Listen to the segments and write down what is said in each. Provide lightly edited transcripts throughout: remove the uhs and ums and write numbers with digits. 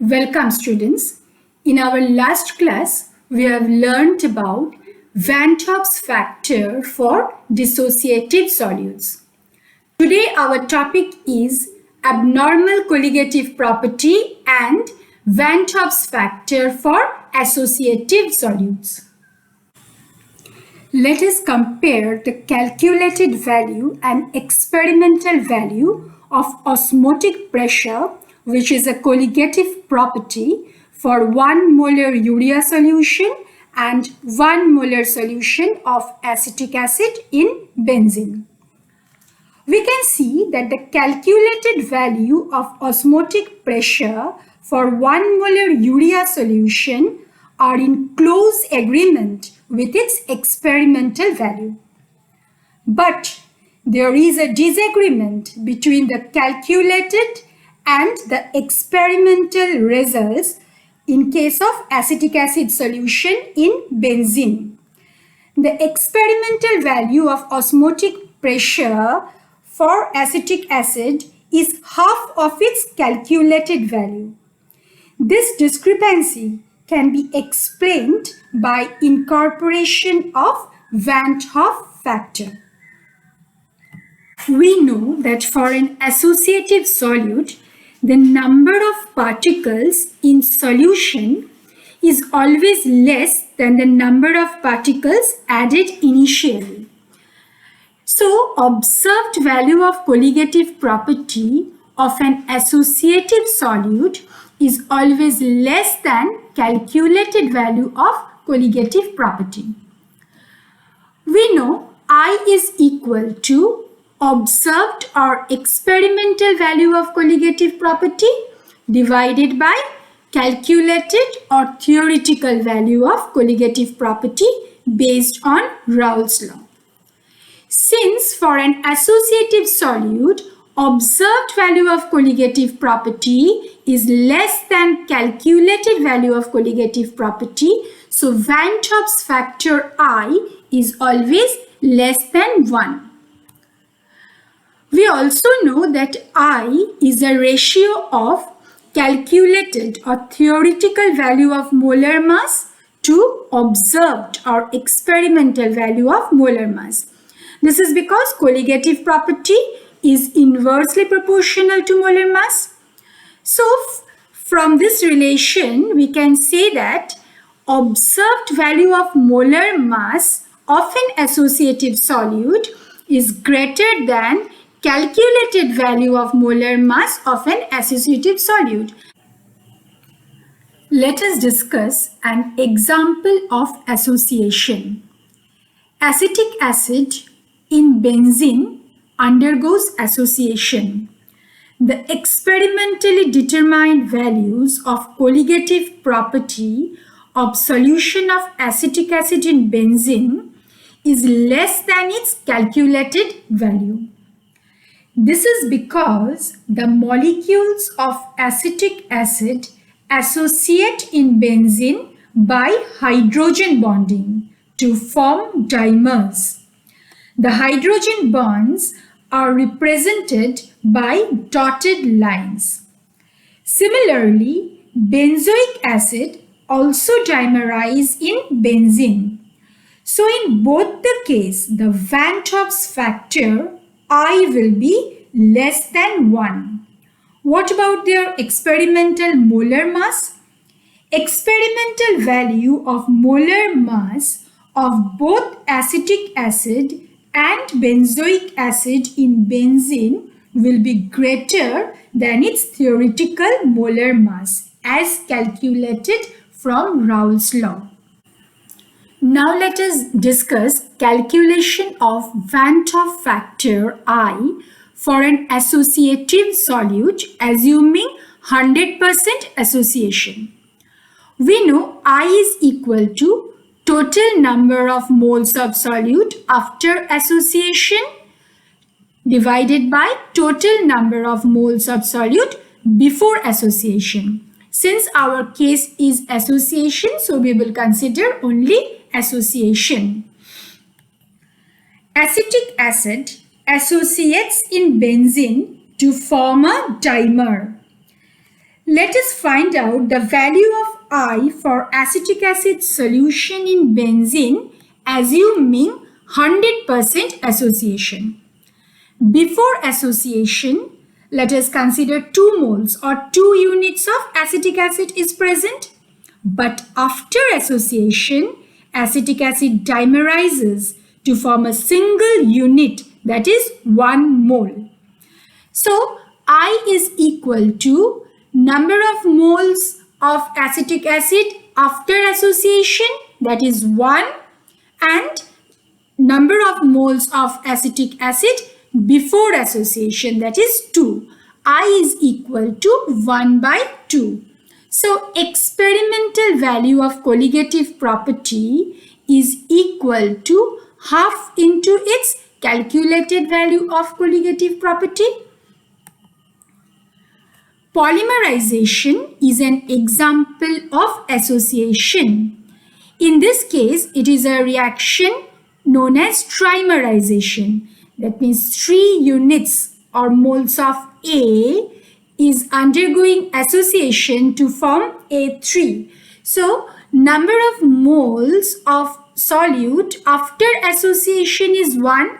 Welcome students. In our last class, we have learned about Van't Hoff's factor for dissociative solutes. Today our topic is abnormal colligative property and Van't Hoff's factor for associative solutes. Let us compare the calculated value and experimental value of osmotic pressure, which is a colligative property for 1 molar urea solution and 1 molar solution of acetic acid in benzene. We can see that the calculated value of osmotic pressure for 1 molar urea solution are in close agreement with its experimental value. But there is a disagreement between the calculated and the experimental results in case of acetic acid solution in benzene. The experimental value of osmotic pressure for acetic acid is half of its calculated value. This discrepancy can be explained by incorporation of Van't Hoff factor. We know that for an associative solute, the number of particles in solution is always less than the number of particles added initially. So, observed value of colligative property of an associative solute is always less than calculated value of colligative property. We know I is equal to observed or experimental value of colligative property divided by calculated or theoretical value of colligative property based on Raoult's law. Since for an associative solute, observed value of colligative property is less than calculated value of colligative property, so Van't Hoff's factor I is always less than 1. We also know that I is a ratio of calculated or theoretical value of molar mass to observed or experimental value of molar mass. This is because colligative property is inversely proportional to molar mass. So, from this relation, we can say that observed value of molar mass of an associative solute is greater than calculated value of molar mass of an associative solute. Let us discuss an example of association. Acetic acid in benzene undergoes association. The experimentally determined values of colligative property of solution of acetic acid in benzene is less than its calculated value. This is because the molecules of acetic acid associate in benzene by hydrogen bonding to form dimers. The hydrogen bonds are represented by dotted lines. Similarly, benzoic acid also dimerize in benzene. So in both the case, the Van't Hoff's factor I will be less than 1. What about their experimental molar mass? Experimental value of molar mass of both acetic acid and benzoic acid in benzene will be greater than its theoretical molar mass as calculated from Raoult's law. Now let us discuss calculation of Van't Hoff factor I for an associative solute assuming 100% association. We know I is equal to total number of moles of solute after association divided by total number of moles of solute before association. Since our case is association, so we will consider only association. Acetic acid associates in benzene to form a dimer. Let us find out the value of I for acetic acid solution in benzene assuming 100% association. Before association, let us consider 2 moles or 2 units of acetic acid is present. But after association, acetic acid dimerizes to form a single unit, that is 1 mole. So, I is equal to number of moles of acetic acid after association, that is 1, and number of moles of acetic acid before association, that is 2. I is equal to 1 by 2. So, experimental value of colligative property is equal to half into its calculated value of colligative property. Polymerization is an example of association. In this case, it is a reaction known as trimerization. That means 3 units or moles of A is undergoing association to form A3. So, number of moles of solute after association is 1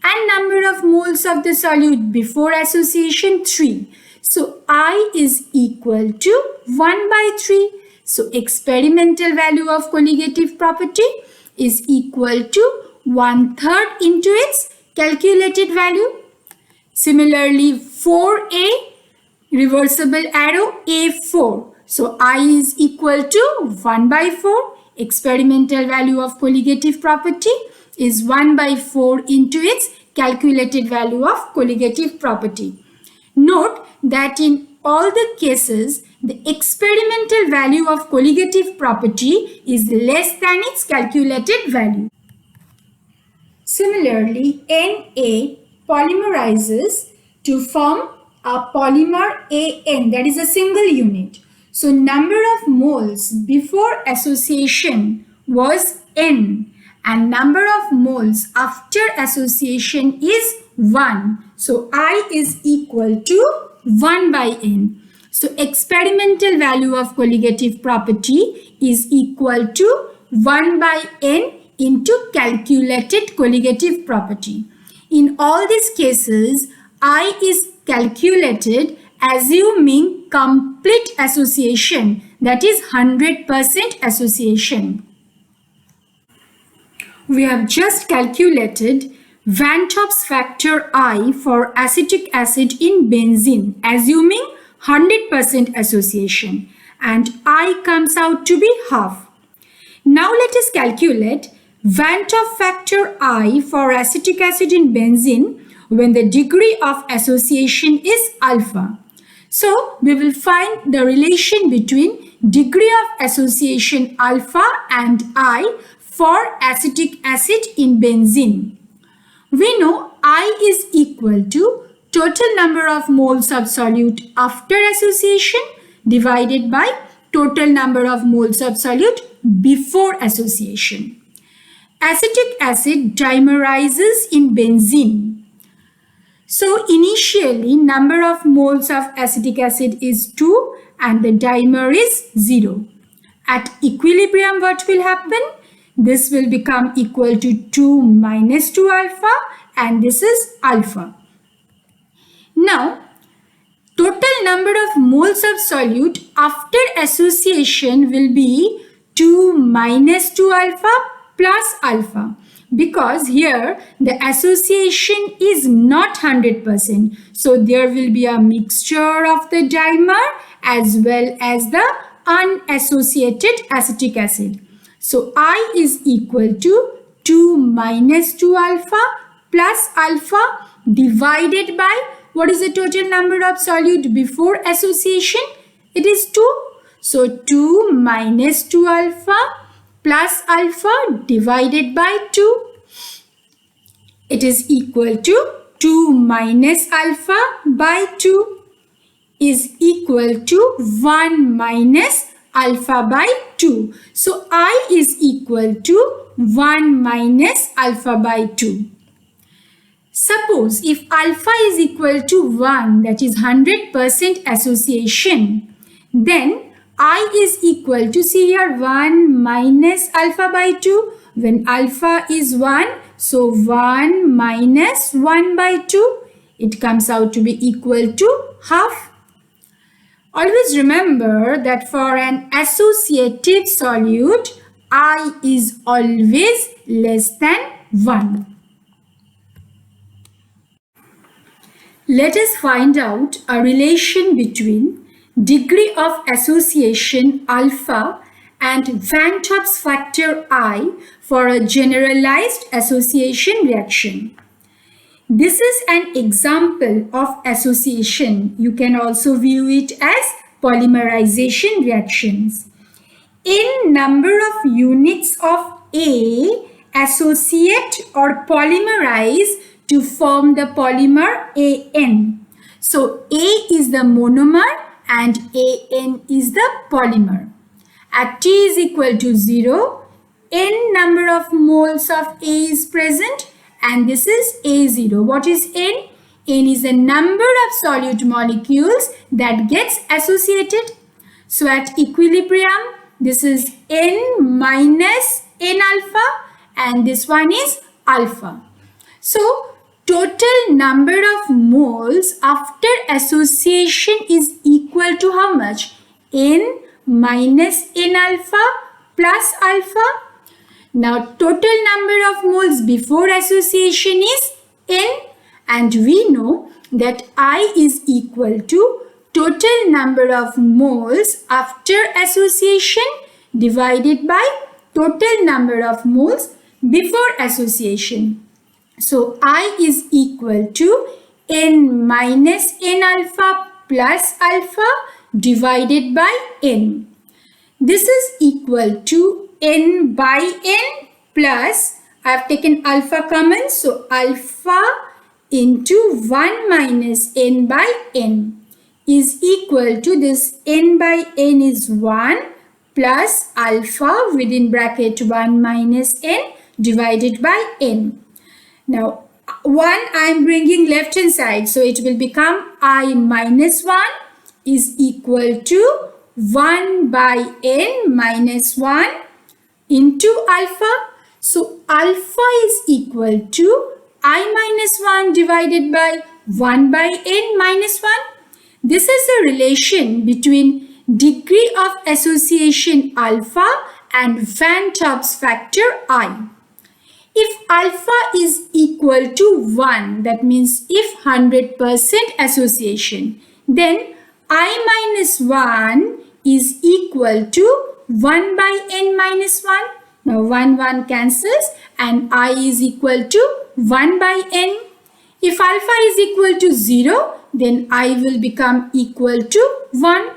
and number of moles of the solute before association 3. So, I is equal to 1 by 3. So, experimental value of colligative property is equal to 1/3 into its calculated value. Similarly, 4A, reversible arrow, A4. So, I is equal to 1 by 4. Experimental value of colligative property is 1 by 4 into its calculated value of colligative property. Note that in all the cases, the experimental value of colligative property is less than its calculated value. Similarly, Na polymerizes to form a polymer An, that is a single unit. So, number of moles before association was N and number of moles after association is 1. So, I is equal to 1 by N. So, experimental value of colligative property is equal to 1 by N into calculated colligative property. In all these cases, I is calculated assuming complete association, that is 100% association. We have just calculated Van't Hoff's factor I for acetic acid in benzene, assuming 100% association, and I comes out to be half. Now let us calculate Van't Hoff factor I for acetic acid in benzene when the degree of association is alpha. So we will find the relation between degree of association alpha and I for acetic acid in benzene. We know I is equal to total number of moles of solute after association divided by total number of moles of solute before association. Acetic acid dimerizes in benzene. So initially number of moles of acetic acid is 2 and the dimer is 0. At equilibrium, what will happen? This will become equal to 2 minus 2 alpha and this is alpha. Now, total number of moles of solute after association will be 2 minus 2 alpha plus alpha, because here the association is not 100%. So there will be a mixture of the dimer as well as the unassociated acetic acid. So I is equal to 2 minus 2 alpha plus alpha divided by what is the total number of solute before association? It is 2. So 2 minus 2 alpha plus alpha divided by 2. It is equal to 2 minus alpha by 2 is equal to 1 minus alpha by 2. So I is equal to 1 minus alpha by 2. Suppose if alpha is equal to 1, that is 100% association, Then I is equal to, see here, 1 minus alpha by 2. When alpha is 1, so 1 minus 1 by 2, it comes out to be equal to half. Always remember that for an associative solute, I is always less than 1. Let us find out a relation between degree of association alpha and Van't Hoff's factor I for a generalized association reaction. This is an example of association. You can also view it as polymerization reactions. In number of units of A, associate or polymerize to form the polymer AN. So A is the monomer and AN is the polymer. At T is equal to 0, N number of moles of A is present and this is A0. What is N? N is the number of solute molecules that gets associated. So at equilibrium, this is N minus N alpha and this one is alpha. So total number of moles after association is equal to how much? N minus N alpha plus alpha. Now total number of moles before association is N, and we know that I is equal to total number of moles after association divided by total number of moles before association. So I is equal to N minus N alpha plus alpha divided by N. This is equal to N by N plus, I have taken alpha common, so alpha into 1 minus N by N is equal to this N by N is 1 plus alpha within bracket 1 minus N divided by N. Now 1 I am bringing left hand side, so it will become I minus 1 is equal to 1 by N minus 1 into alpha. So alpha is equal to I minus 1 divided by 1 by N minus 1. This is the relation between degree of association alpha and Van't Hoff's factor I. If alpha is equal to 1, that means if 100% association, then I minus 1 is equal to 1 by N minus 1. Now 1 cancels and I is equal to 1 by N. If alpha is equal to 0, then I will become equal to 1.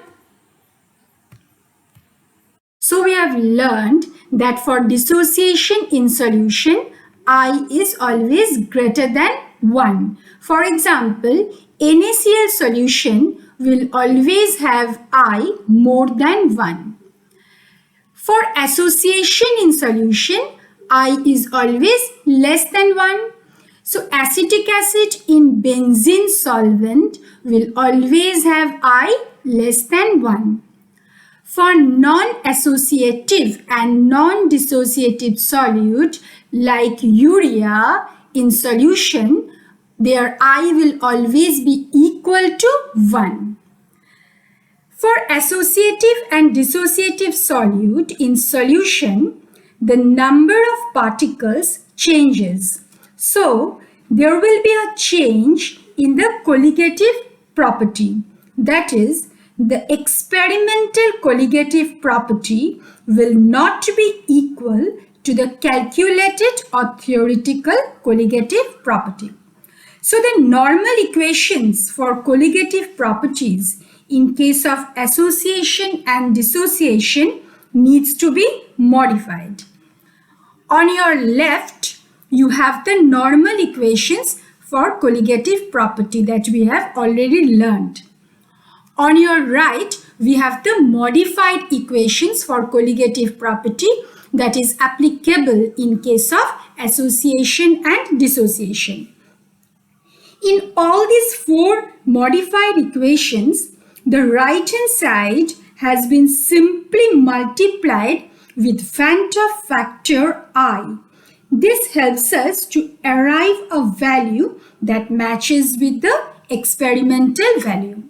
So we have learned that for dissociation in solution, I is always greater than 1. For example, NaCl solution will always have I more than 1. For association in solution, I is always less than 1. So acetic acid in benzene solvent will always have I less than 1. For non-associative and non-dissociative solute like urea in solution, their I will always be equal to 1. For associative and dissociative solute in solution, the number of particles changes. So, there will be a change in the colligative property. That is, the experimental colligative property will not be equal to the calculated or theoretical colligative property. So, the normal equations for colligative properties in case of association and dissociation needs to be modified. On your left, you have the normal equations for colligative property that we have already learned. On your right, we have the modified equations for colligative property that is applicable in case of association and dissociation. In all these 4 modified equations, the right hand side has been simply multiplied with Van't Hoff factor I. This helps us to arrive a value that matches with the experimental value.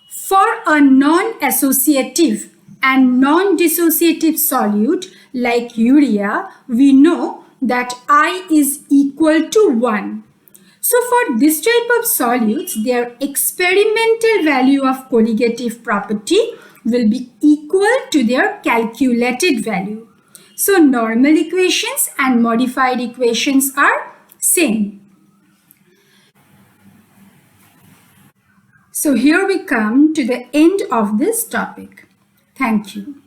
For a non-associative and non-dissociative solute like urea, we know that I is equal to 1. So for this type of solutes, their experimental value of colligative property will be equal to their calculated value. So normal equations and modified equations are same. So here we come to the end of this topic. Thank you.